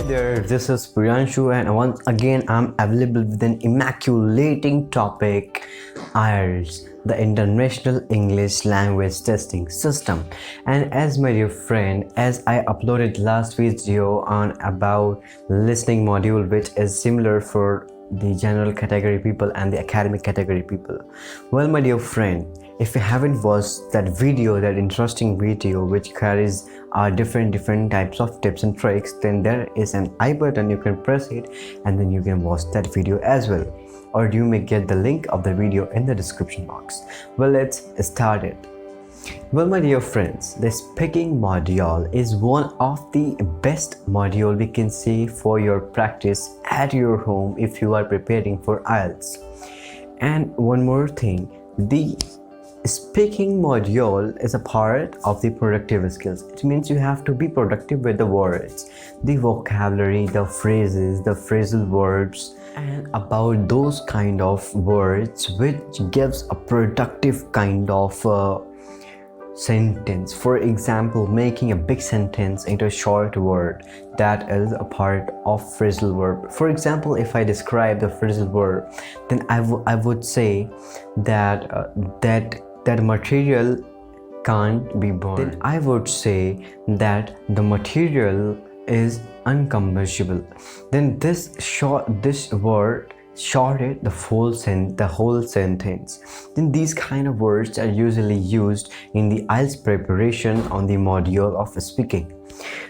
there, this is Priyanshu, and once again I'm available with an immaculating topic, IELTS, the International English Language Testing System. And as my dear friend, as I uploaded last video on about listening module, which is similar for the general category people and the academic category people. Well, my dear friend, if you haven't watched that video, that interesting video which carries different types of tips and tricks, then there is an I button. You can press it and then you can watch that video as well, or you may get the link of the video in the description box. Well, let's start it. Well, my dear friends, the speaking module is one of the best module we can see for your practice at your home if you are preparing for IELTS. And one more thing, the speaking module is a part of the productive skills. It means you have to be productive with the words, the vocabulary, the phrases, the phrasal verbs, and about those kind of words which gives a productive kind of sentence. For example, making a big sentence into a short word, that is a part of phrasal verb. For example, if I describe the phrasal verb, then I would say that that material can't be burned. Then I would say that the material is uncombustible. Then this word shorted the whole sentence. Then these kind of words are usually used in the IELTS preparation on the module of speaking.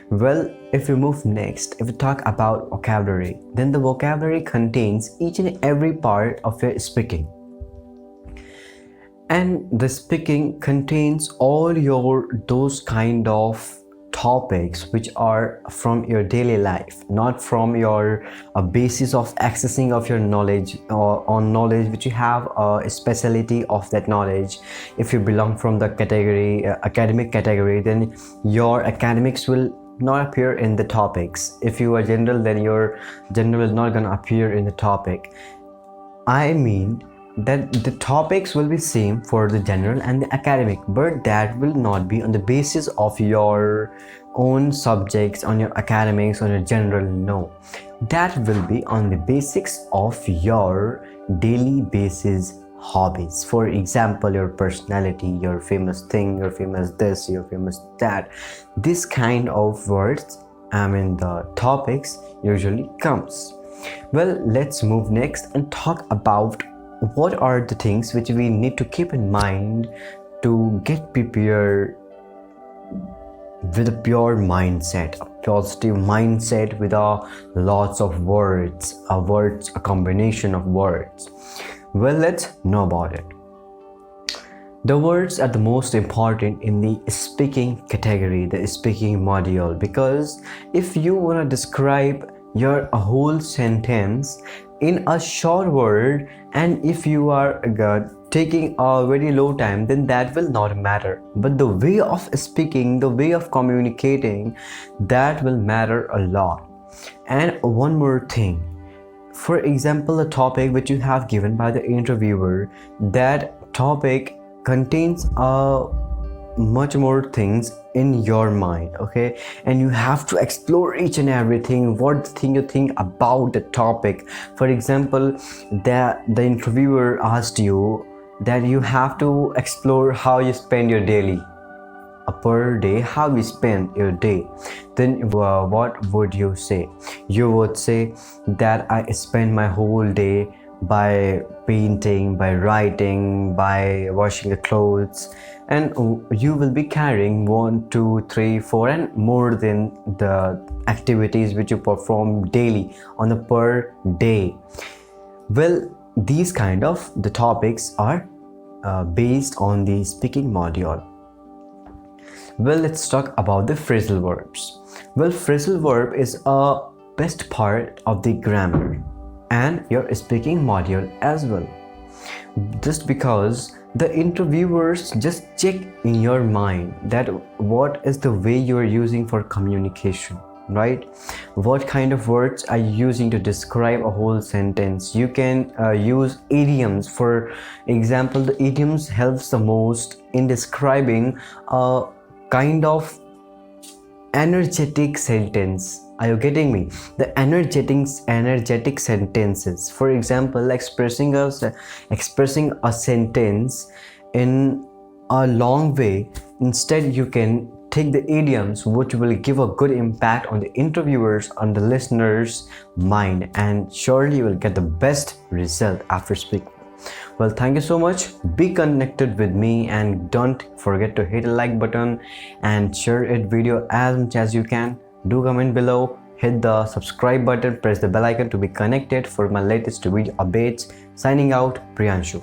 Well, if we move next, if we talk about vocabulary, then the vocabulary contains each and every part of your speaking. And the speaking contains all those kind of topics which are from your daily life, not from your basis of accessing of your knowledge or on knowledge which you have a specialty of that knowledge. If you belong from the category academic category, then your academics will not appear in the topics. If you are general, then your general is not gonna appear in the topic. I mean that the topics will be same for the general and the academic, but that will not be on the basis of your own subjects, on your academics, on your general. No, that will be on the basics of your daily basis hobbies. For example, your personality, your famous thing, your famous this, your famous that. This kind of words, the topics usually comes. Well, let's move next and talk about what are the things which we need to keep in mind to get prepared with a pure mindset, a positive mindset with lots of words, a combination of words. Well, let's know about it. The words are the most important in the speaking category, the speaking module, because if you want to describe a whole sentence in a short word, and if you are taking a very low time, then that will not matter. But the way of speaking, the way of communicating, that will matter a lot. And one more thing, for example, a topic which you have given by the interviewer, that topic contains much more things in your mind, okay, and you have to explore each and everything, what thing you think about the topic. For example, that the interviewer asked you that you have to explore how you spend your daily per day, how you spend your day. Then what would you say? You would say that I spend my whole day by painting, by writing, by washing the clothes, and you will be carrying 1, 2, 3, 4 and more than the activities which you perform daily on a per day. Well, these kind of the topics are based on the speaking module. Well, let's talk about the phrasal verbs. Well, phrasal verb is a best part of the grammar and your speaking module as well, just because the interviewers just check in your mind that what is the way you are using for communication, right? What kind of words are you using to describe a whole sentence? You can use idioms. For example, the idioms helps the most in describing a kind of energetic sentence. Are you getting me? The energetic sentences. For example, expressing a sentence in a long way. Instead, you can take the idioms, which will give a good impact on the interviewers, on the listeners' mind, and surely you will get the best result after speaking. Well, thank you so much. Be connected with me, and don't forget to hit a like button and share it video as much as you can. Do comment below, hit the subscribe button, press the bell icon to be connected for my latest video updates. Signing out, Priyanshu.